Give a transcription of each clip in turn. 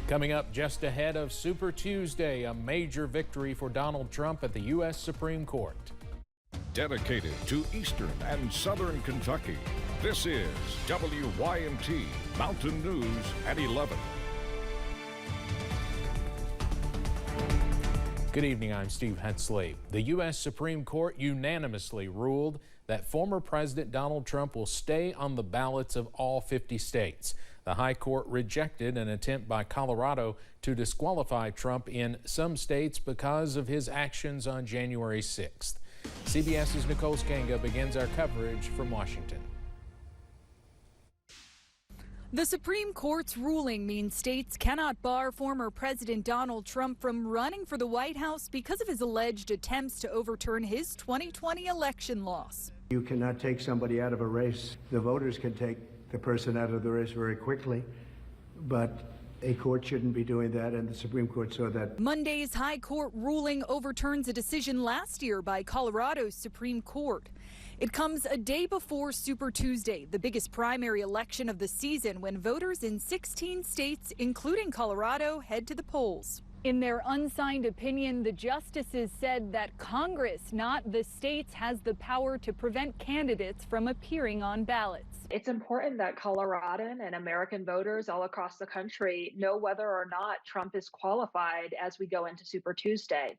Coming up just ahead of Super Tuesday, a major victory for Donald Trump at the U.S. Supreme Court. Dedicated to Eastern and Southern Kentucky, this is WYMT Mountain News at 11. Good evening, I'm Steve Hensley. The U.S. Supreme Court unanimously ruled that former President Donald Trump will stay on the ballots of all 50 states. The High Court rejected an attempt by Colorado to disqualify Trump in some states because of his actions on January 6th. CBS's Nicole Skanga begins our coverage from Washington. The Supreme Court's ruling means states cannot bar former President Donald Trump from running for the White House because of his alleged attempts to overturn his 2020 election loss. You cannot take somebody out of a race. The voters can take the person out of the race very quickly, but a court shouldn't be doing that, and the Supreme Court saw that. Monday's High Court ruling overturns a decision last year by Colorado's Supreme Court. It comes a day before Super Tuesday, the biggest primary election of the season, when voters in 16 states, including Colorado, head to the polls. In their unsigned opinion, the justices said that Congress, not the states, has the power to prevent candidates from appearing on ballots. It's important that Coloradan and American voters all across the country know whether or not Trump is qualified as we go into Super Tuesday.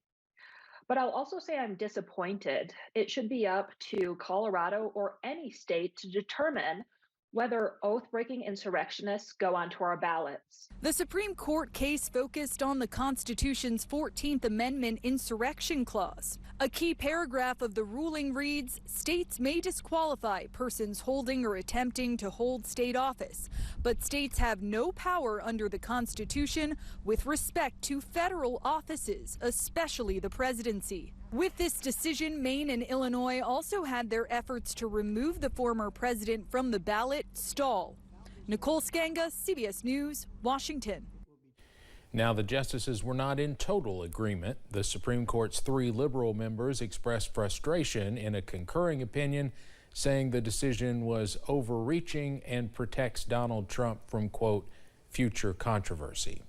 But I'll also say I'm disappointed. It should be up to Colorado or any state to determine whether oath-breaking insurrectionists go onto our ballots. The Supreme Court case focused on the Constitution's 14th Amendment insurrection clause. A key paragraph of the ruling reads, states may disqualify persons holding or attempting to hold state office, but states have no power under the Constitution with respect to federal offices, especially the presidency. With this decision, Maine and Illinois also had their efforts to remove the former president from the ballot stall. Nicole Skanga, CBS News, Washington. Now, the justices were not in total agreement. The Supreme Court's 3 liberal members expressed frustration in a concurring opinion, saying the decision was overreaching and protects Donald Trump from, quote, future controversy.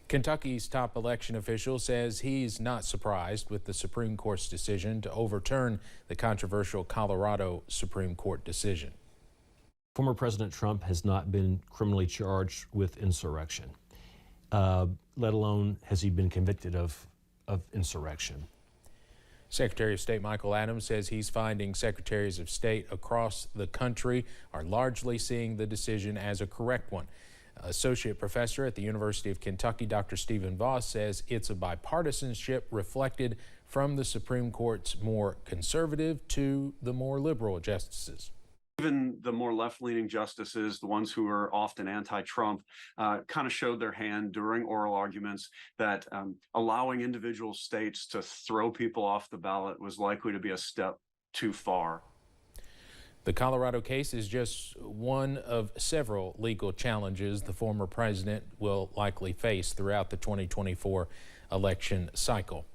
Kentucky's top election official says he's not surprised with the Supreme Court's decision to overturn the controversial Colorado Supreme Court decision. Former President Trump has not been criminally charged with insurrection, let alone has he been convicted of insurrection. Secretary of State Michael Adams says he's finding secretaries of state across the country are largely seeing the decision as a correct one. Associate professor at the University of Kentucky, Dr. Stephen Voss, says it's a bipartisanship reflected from the Supreme Court's more conservative to the more liberal justices. Even the more left-leaning justices, the ones who are often anti-Trump, kind of showed their hand during oral arguments that allowing individual states to throw people off the ballot was likely to be a step too far. The Colorado case is just one of several legal challenges the former president will likely face throughout the 2024 election cycle.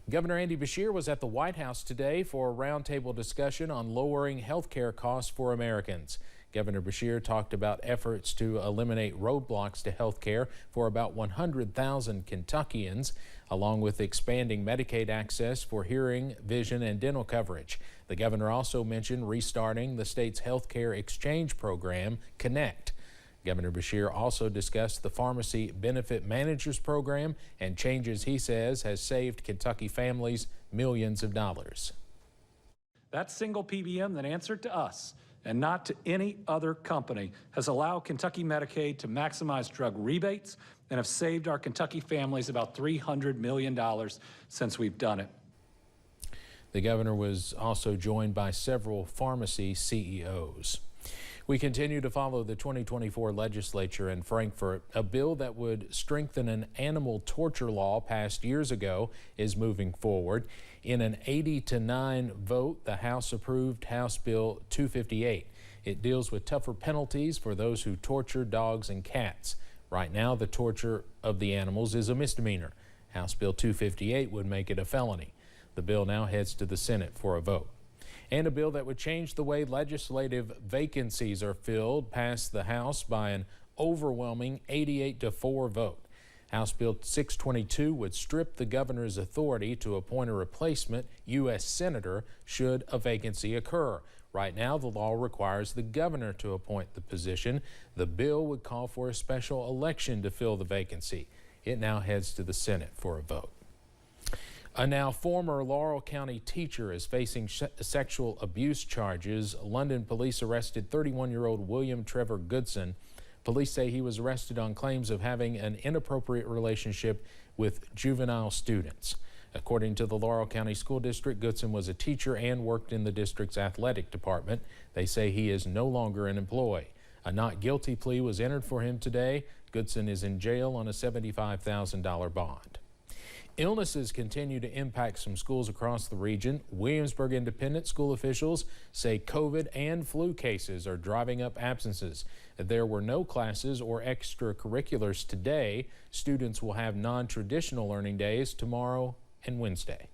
Governor Andy Beshear was at the White House today for a roundtable discussion on lowering health care costs for Americans. Governor Beshear talked about efforts to eliminate roadblocks to health care for about 100,000 Kentuckians, along with expanding Medicaid access for hearing, vision, and dental coverage. The governor also mentioned restarting the state's health care exchange program, Connect. Governor Beshear also discussed the Pharmacy Benefit Managers Program and changes he says has saved Kentucky families millions of dollars. That single PBM that answered to us and not to any other company has allowed Kentucky Medicaid to maximize drug rebates and have saved our Kentucky families about $300 million since we've done it. The governor was also joined by several pharmacy CEOs. We continue to follow the 2024 legislature in Frankfort. A bill that would strengthen an animal torture law passed years ago is moving forward. In an 80-9 vote, the House approved House Bill 258. It deals with tougher penalties for those who torture dogs and cats. Right now, the torture of the animals is a misdemeanor. House Bill 258 would make it a felony. The bill now heads to the Senate for a vote. And a bill that would change the way legislative vacancies are filled passed the House by an overwhelming 88-4 vote. House Bill 622 would strip the governor's authority to appoint a replacement U.S. senator should a vacancy occur. Right now, the law requires the governor to appoint the position. The bill would call for a special election to fill the vacancy. It now heads to the Senate for a vote. A now former Laurel County teacher is facing sexual abuse charges. London police arrested 31-year-old William Trevor Goodson. Police say he was arrested on claims of having an inappropriate relationship with juvenile students. According to the Laurel County School District, Goodson was a teacher and worked in the district's athletic department. They say he is no longer an employee. A not guilty plea was entered for him today. Goodson is in jail on a $75,000 bond. Illnesses continue to impact some schools across the region. Williamsburg Independent School officials say COVID and flu cases are driving up absences. There were no classes or extracurriculars today. Students will have non-traditional learning days tomorrow and Wednesday.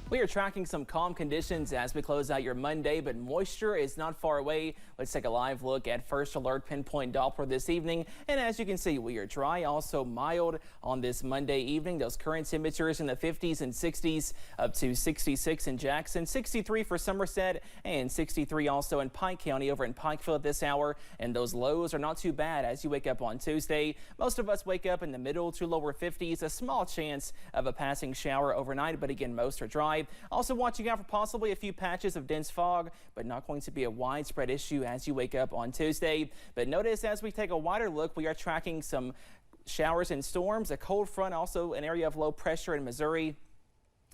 We are tracking some calm conditions as we close out your Monday, but moisture is not far away. Let's take a live look at First Alert Pinpoint Doppler this evening. And as you can see, we are dry, also mild on this Monday evening. Those current temperatures in the 50s and 60s, up to 66 in Jackson, 63 for Somerset, and 63 also in Pike County over in Pikeville at this hour. And those lows are not too bad as you wake up on Tuesday. Most of us wake up in the middle to lower 50s, a small chance of a passing shower overnight, but again, most are dry. Also watching out for possibly a few patches of dense fog, but not going to be a widespread issue as you wake up on Tuesday. But notice as we take a wider look, we are tracking some showers and storms, a cold front, also an area of low pressure in Missouri.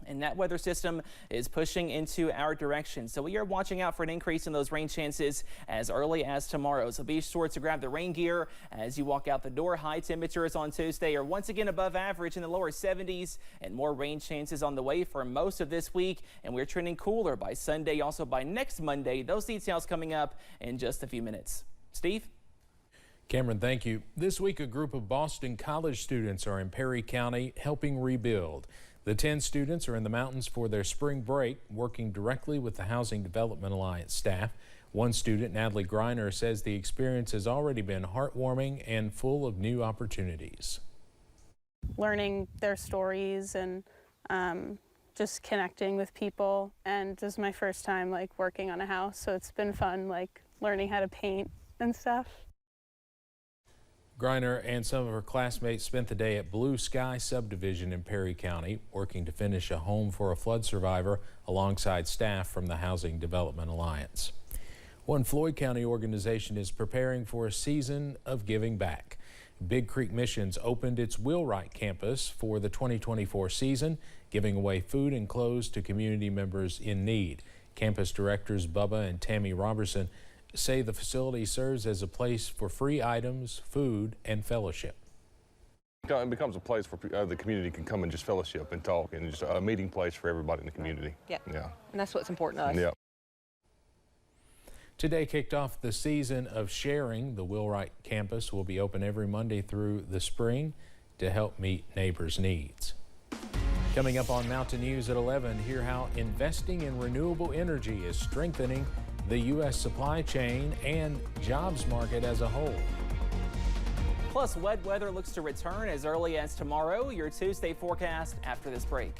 And that weather system is pushing into our direction. So we are watching out for an increase in those rain chances as early as tomorrow. So be sure to grab the rain gear as you walk out the door. High temperatures on Tuesday are once again above average in the lower 70s, and more rain chances on the way for most of this week. And we're trending cooler by Sunday, also by next Monday. Those details coming up in just a few minutes. Steve? Cameron, thank you. This week, a group of Boston College students are in Perry County helping rebuild. The 10 students are in the mountains for their spring break, working directly with the Housing Development Alliance staff. One student, Natalie Greiner, says the experience has already been heartwarming and full of new opportunities. Learning their stories and just connecting with people, and this is my first time working on a house, so it's been fun learning how to paint and stuff. Greiner and some of her classmates spent the day at Blue Sky Subdivision in Perry County, working to finish a home for a flood survivor alongside staff from the Housing Development Alliance. One Floyd County organization is preparing for a season of giving back. Big Creek Missions opened its Wheelwright campus for the 2024 season, giving away food and clothes to community members in need. Campus directors Bubba and Tammy Robertson say the facility serves as a place for free items, food, and fellowship. It becomes a place where the community can come and just fellowship and talk, and just a meeting place for everybody in the community. Yeah. Yeah. And that's what's important to us. Yeah. Today kicked off the season of sharing. The Wheelwright campus will be open every Monday through the spring to help meet neighbors' needs. Coming up on Mountain News at 11, hear how investing in renewable energy is strengthening the U.S. supply chain and jobs market as a whole. Plus, wet weather looks to return as early as tomorrow. Your Tuesday forecast after this break.